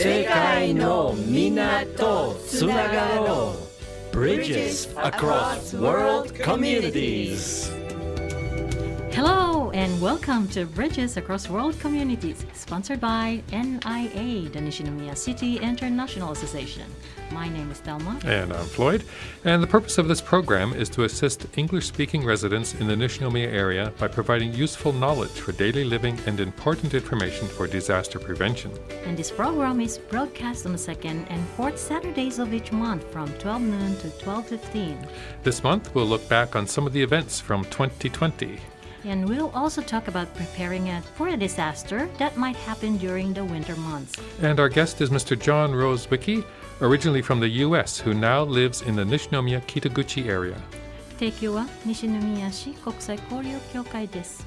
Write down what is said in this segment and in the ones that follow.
世界のみんなとつながろう Bridges across world communities Hello and welcome to Bridges Across World Communities, sponsored by NIA, the Nishinomiya City International Association. My name is Thelma. And I'm Floyd. And the purpose of this program is to assist English-speaking residents in the Nishinomiya area by providing useful knowledge for daily living and important information for disaster prevention. And this program is broadcast on the second and fourth Saturdays of each month from 12 noon to 12:15. This month, we'll look back on some of the events from 2020. And we'll also talk about preparing for a disaster that might happen during the winter months. And our guest is Mr. John Rosewicki, originally from the U.S., who now lives in the Nishinomiya Kitaguchi area. 提供は西宮市国際交流協会です。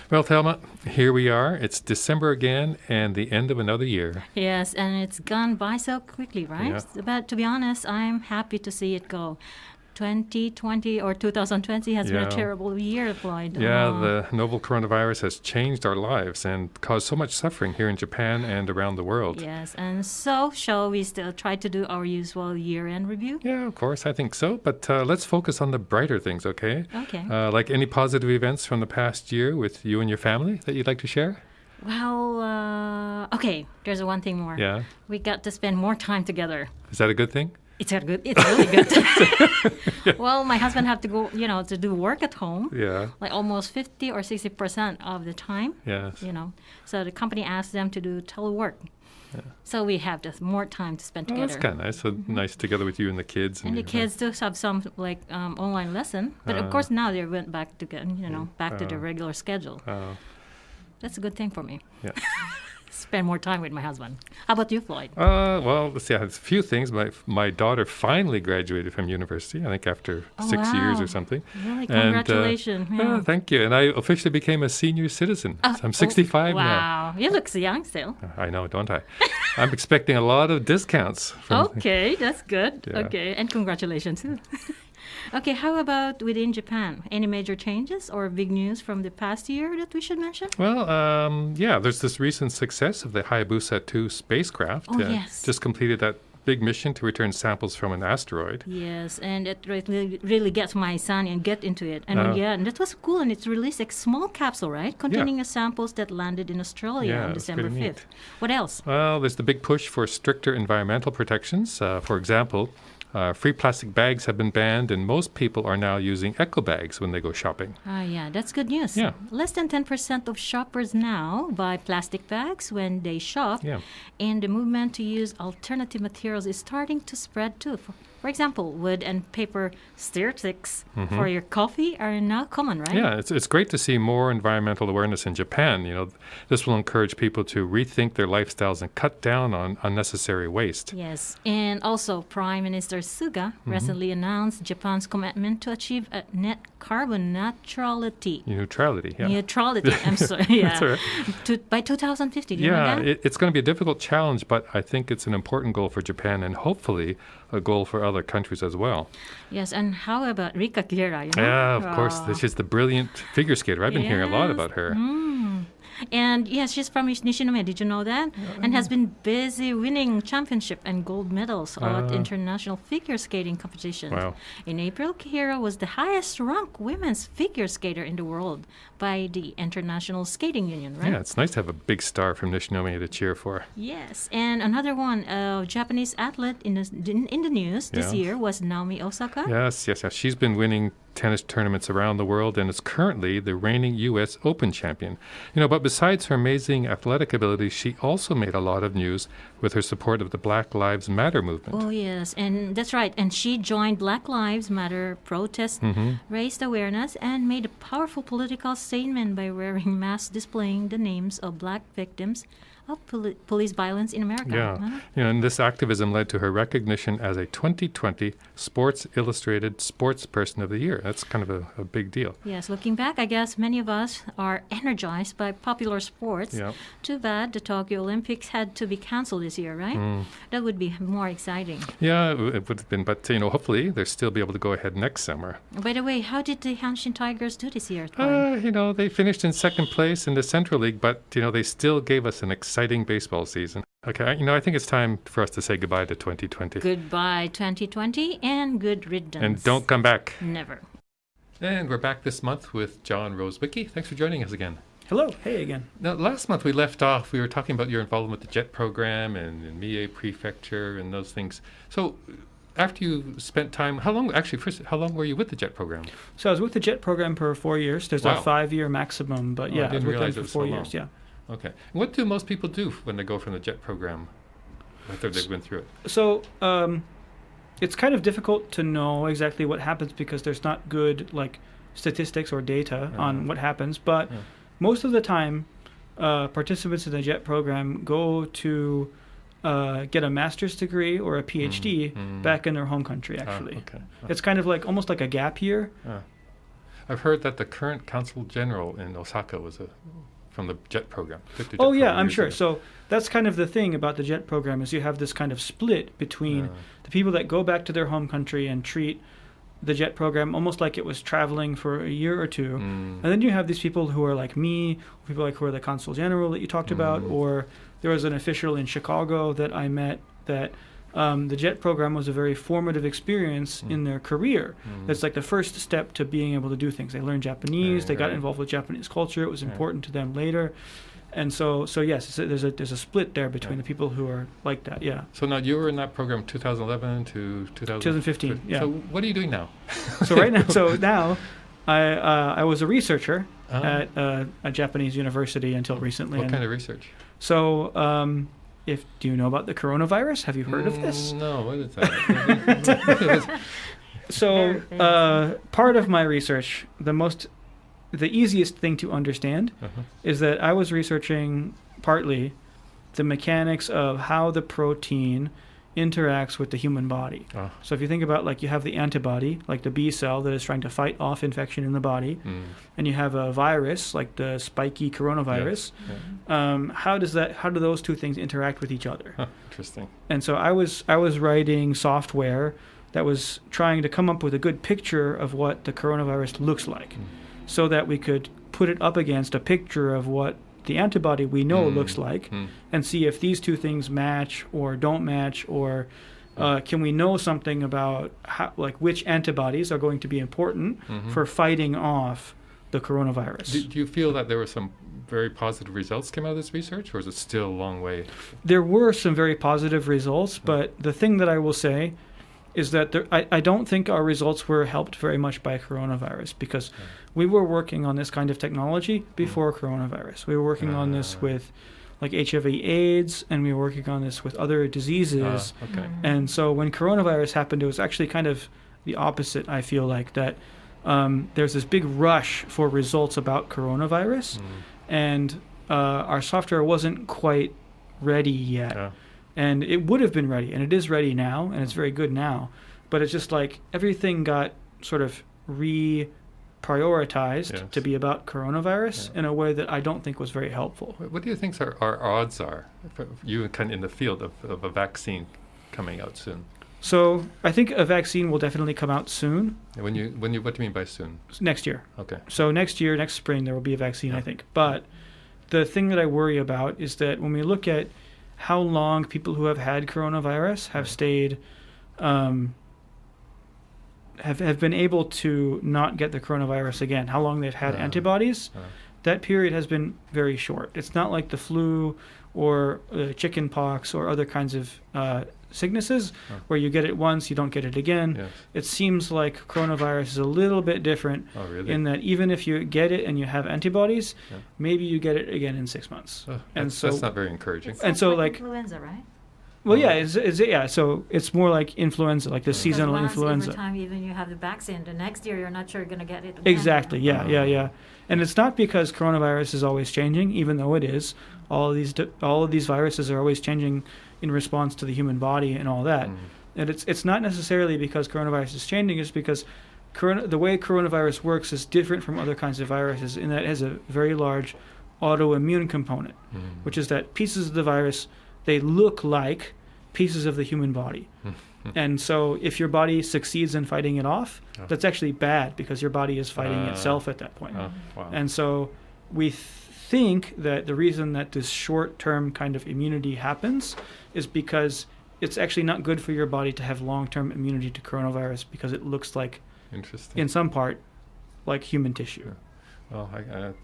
Well, Thelma, here we are. It's December again and the end of another year. Yes, and it's gone by so quickly, right? Yeah. But to be honest, I'm happy to see it go. 2020 or 2020 has been a terrible year, Floyd. Yeah, the novel coronavirus has changed our lives and caused so much suffering here in Japan and around the world. Yes, and so shall we still try to do our usual year-end review? Yeah, of course, I think so. But let's focus on the brighter things, okay? Okay. Like any positive events from the past year with you and your family that you'd like to share? Well, okay, there's one thing more. Yeah. We got to spend more time together. Is that a good thing? It's really good. Well, my husband have to go, to do work at home. Yeah. Like almost 50 or 60% of the time. Yes. So the company asked them to do telework. Yeah. So we have just more time to spend together. That's kind of nice. So nice together with you and the kids. And the kids do have some online lesson, but of course now they went back to back to their regular schedule. That's a good thing for me. Yeah. Spend more time with my husband. How about you, Floyd? Well, let's see. I have a few things. My daughter finally graduated from university, I think after 6 years or something. Really? Congratulations. And, thank you. And I officially became a senior citizen. So I'm 65 now. Wow. You look young still. I know, don't I? I'm expecting a lot of discounts. Okay, that's good. Yeah. Okay, and congratulations too. Okay, how about within Japan? Any major changes or big news from the past year that we should mention? Well, there's this recent success of the Hayabusa 2 spacecraft. Oh, yes. Just completed that big mission to return samples from an asteroid. Yes, and it really gets my son and get into it. And and that was cool. And it's released a small capsule, right? Containing samples that landed in Australia on December 5th. Neat. What else? Well, there's the big push for stricter environmental protections. For example, free plastic bags have been banned, and most people are now using eco bags when they go shopping. Yeah, that's good news. Yeah. Less than 10% of shoppers now buy plastic bags when they shop, and the movement to use alternative materials is starting to spread too. For example, wood and paper sticks for your coffee are now common, right? Yeah, it's great to see more environmental awareness in Japan. This will encourage people to rethink their lifestyles and cut down on unnecessary waste. Yes, and also Prime Minister Suga recently announced Japan's commitment to achieve a net carbon neutrality. Neutrality, yeah. Neutrality, I'm sorry. Yeah. That's all right. By 2050, do you know that? It's going to be a difficult challenge, but I think it's an important goal for Japan and hopefully a goal for other countries as well. Yes, and how about Rika Kiera? Yeah, of course. She's the brilliant figure skater. I've been hearing a lot about her. And yes, she's from Nishinomiya. Did you know that? And has been busy winning championship and gold medals at international figure skating competitions. Wow. In April, Kihira was the highest-ranked women's figure skater in the world by the International Skating Union, right? Yeah, it's nice to have a big star from Nishinomiya to cheer for. Yes, and another one, Japanese athlete in the news this year was Naomi Osaka. Yes. She's been winning tennis tournaments around the world and is currently the reigning U.S. Open champion. But besides her amazing athletic abilities, she also made a lot of news with her support of the Black Lives Matter movement. Oh, yes, and that's right. And she joined Black Lives Matter protests, raised awareness, and made a powerful political statement by wearing masks displaying the names of black victims of police violence in America. Yeah. And this activism led to her recognition as a 2020 Sports Illustrated Sports Person of the Year. That's kind of a big deal. Yes, looking back, I guess many of us are energized by popular sports. Yeah. Too bad the Tokyo Olympics had to be canceled this year, right? That would be more exciting. Yeah, it would have been, but hopefully they'll still be able to go ahead next summer. By the way, how did the Hanshin Tigers do this year? They finished in second place in the Central League, but they still gave us an exciting baseball season. Okay, I think it's time for us to say goodbye to 2020. Goodbye 2020 and good riddance. And don't come back. Never. And we're back this month with John Rosewicki. Thanks for joining us again. Hello. Hey again. Now, last month we left off, we were talking about your involvement with the JET program and Mie Prefecture and those things. So after you spent time, how long were you with the JET program? So I was with the JET program for 4 years. There's a 5-year maximum, but I didn't was with realize them it for was 4 so years. long. Yeah. Okay. What do most people do when they go from the JET program after they've been through it? So it's kind of difficult to know exactly what happens because there's not good statistics or data on what happens. But most of the time, participants in the JET program go to get a master's degree or a PhD back in their home country, actually. Okay. It's kind of almost like a gap year. I've heard that the current consul general in Osaka was from the JET program. I'm sure. So that's kind of the thing about the JET program is you have this kind of split between the people that go back to their home country and treat the JET program almost like it was traveling for a year or two. And then you have these people who are like me, people who are the consul general that you talked about, or there was an official in Chicago that I met that the JET program was a very formative experience in their career. That's like the first step to being able to do things. They learned Japanese, they got involved with Japanese culture, it was important to them later. And so yes, there's a split there between the people who are like that, yeah. So now you were in that program 2011 to 2015, yeah. So what are you doing now? So now I was a researcher at a Japanese university until recently. What kind of research? So do you know about the coronavirus? Have you heard of this? No, what is that? So part of my research, the easiest thing to understand is that I was researching partly the mechanics of how the protein interacts with the human body. So if you think about you have the antibody, like the B cell that is trying to fight off infection in the body, and you have a virus like the spiky coronavirus, how do those two things interact with each other? Interesting. And so I was writing software that was trying to come up with a good picture of what the coronavirus looks like, so that we could put it up against a picture of what the antibody we know looks like, and see if these two things match or don't match, or can we know something about which antibodies are going to be important for fighting off the coronavirus. Do you feel that there were some very positive results came out of this research, or is it still a long way? There were some very positive results, but the thing that I will say is that I don't think our results were helped very much by coronavirus, because we were working on this kind of technology before coronavirus. We were working on this with HIV/AIDS, and we were working on this with other diseases. And so when coronavirus happened, it was actually kind of the opposite, I feel like, that there's this big rush for results about coronavirus, and our software wasn't quite ready yet. And it would have been ready, and it is ready now, and it's very good now. But it's just everything got sort of reprioritized to be about coronavirus in a way that I don't think was very helpful. What do you think our odds are, for you kind of in the field of a vaccine coming out soon? So I think a vaccine will definitely come out soon. What do you mean by soon? Next year. Okay. So next spring, there will be a vaccine, I think. But the thing that I worry about is that when we look at how long people who have had coronavirus have stayed, have been able to not get the coronavirus again, how long they've had antibodies, that period has been very short. It's not like the flu or chicken pox or other kinds of sicknesses where you get it once, you don't get it again. It seems like coronavirus is a little bit different in that even if you get it and you have antibodies, maybe you get it again in 6 months. That's not very encouraging. And so like influenza, right? Well, yeah. So it's more like influenza, like the seasonal influenza. Every time even you have the vaccine, the next year you're not sure you're going to get it again. Exactly. Yeah. And it's not because coronavirus is always changing, even though it is. All of these viruses are always changing in response to the human body and all that. And it's not necessarily because coronavirus is changing. It's because the way coronavirus works is different from other kinds of viruses in that it has a very large autoimmune component, which is that pieces of the virus, they look like pieces of the human body. And so if your body succeeds in fighting it off, that's actually bad because your body is fighting itself at that point. Wow. And so we think that the reason that this short-term kind of immunity happens is because it's actually not good for your body to have long-term immunity to coronavirus because it looks like, in some part, like human tissue. Sure. Well,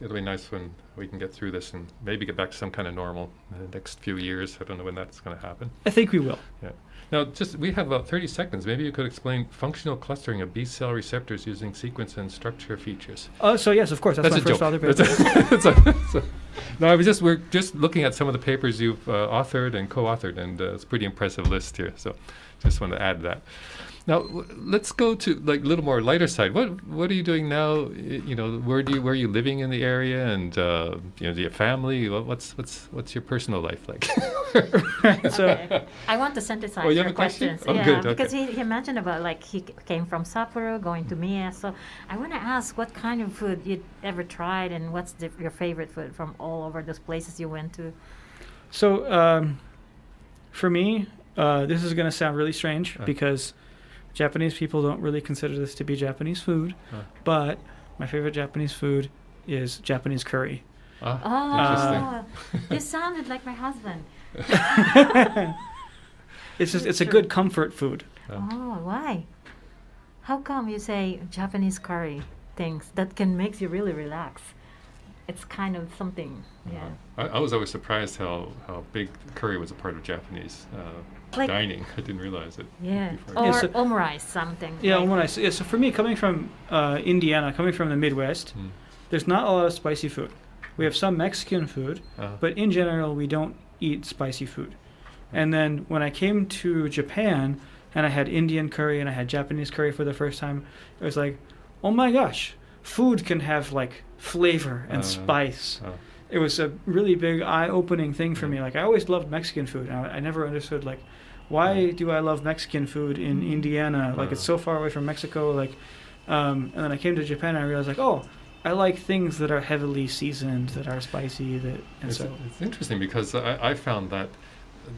it'll be nice when we can get through this and maybe get back to some kind of normal in the next few years. I don't know when that's going to happen. I think we will. Yeah. Now, we have about 30 seconds. Maybe you could explain functional clustering of B-cell receptors using sequence and structure features. So yes, of course. That's my first author paper. No, we're just looking at some of the papers you've authored and co-authored, and it's a pretty impressive list here. So just want to add that. Now let's go to like a little more lighter side. What are you doing now? Where are you living in the area, and do you have family? What's your personal life like? Okay. I want to synthesize you have your a question? questions. Oh, good. Because Okay. he mentioned about like he came from Sapporo, going to Mie. So I want to ask what kind of food you'd ever tried, and what's your favorite food from all over those places you went to? So for me, this is going to sound really strange because Japanese people don't really consider this to be Japanese food, but my favorite Japanese food is Japanese curry. Oh, you sounded like my husband. It's a good comfort food. Oh, why? How come you say Japanese curry things that can make you really relax? It's kind of something. Yeah. I was always surprised how big curry was a part of Japanese dining. I didn't realize it. Yeah. Before. Or omurice, something. Yeah, like. omurice. Yeah, so for me, coming from Indiana, coming from the Midwest, there's not a lot of spicy food. We have some Mexican food, but in general, we don't eat spicy food. And then when I came to Japan and I had Indian curry and I had Japanese curry for the first time, it was like, oh my gosh, food can have like flavor and spice. It was a really big eye-opening thing for me. Like I always loved Mexican food. I never understood like, why do I love Mexican food in Indiana? Like it's so far away from Mexico. Like, and then I came to Japan and I realized like, oh, I like things that are heavily seasoned, that are spicy. It's interesting because I found that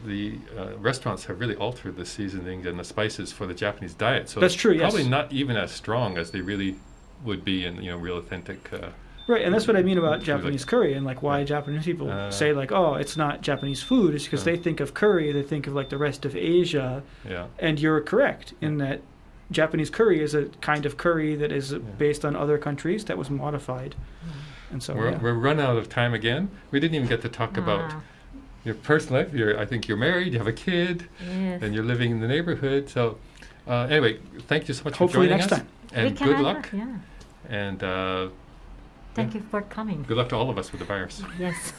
the restaurants have really altered the seasoning and the spices for the Japanese diet. So that's true. Probably yes. not even as strong as they really would be in real authentic. Right, and that's what I mean about Japanese curry and like why Japanese people say like, oh, it's not Japanese food. It's because they think of curry, they think of like the rest of Asia. Yeah. And you're correct in that Japanese curry is a kind of curry that is based on other countries that was modified. And so we're run out of time again. We didn't even get to talk about your personal life. I think you're married, you have a kid, and you're living in the neighborhood. So anyway, thank you so much Hopefully for joining next us. time. And good luck. Yeah. And thank you for coming. Good luck to all of us with the virus. Yes.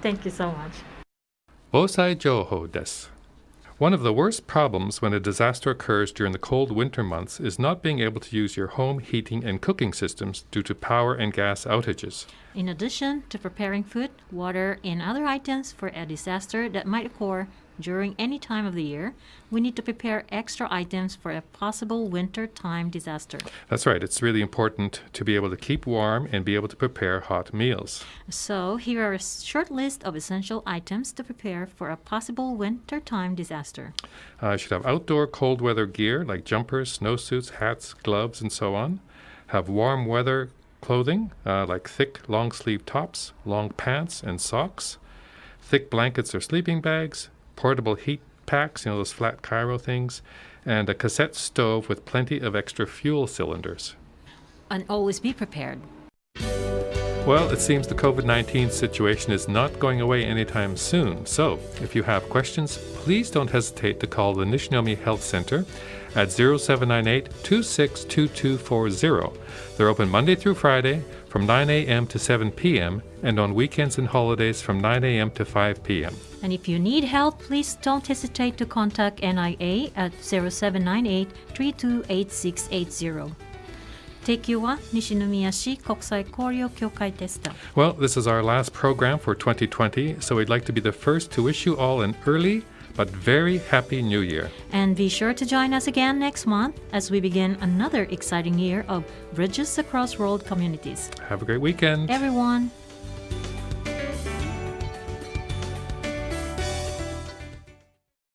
Thank you so much. 防災情報です。One of the worst problems when a disaster occurs during the cold winter months is not being able to use your home heating and cooking systems due to power and gas outages. In addition to preparing food, water, and other items for a disaster that might occur during any time of the year, we need to prepare extra items for a possible winter-time disaster. That's right. It's really important to be able to keep warm and be able to prepare hot meals. So here are a short list of essential items to prepare for a possible winter-time disaster. You should have outdoor cold weather gear like jumpers, snowsuits, hats, gloves, and so on. Have warm weather clothing like thick long sleeve tops, long pants, and socks. Thick blankets or sleeping bags. Portable heat packs, those flat Cairo things, and a cassette stove with plenty of extra fuel cylinders. And always be prepared. Well, it seems the COVID-19 situation is not going away anytime soon. So, if you have questions, please don't hesitate to call the Nishinomi Health Center at 0798-262240. They're open Monday through Friday from 9 a.m. to 7 p.m. and on weekends and holidays from 9 a.m. to 5 p.m. And if you need help, please don't hesitate to contact NIA at 0798-328680. 提供は西宮市国際交流協会でした。 Well, this is our last program for 2020, so we'd like to be the first to wish you all an early but very happy new year. And be sure to join us again next month as we begin another exciting year of Bridges Across World Communities. Have a great weekend. Everyone.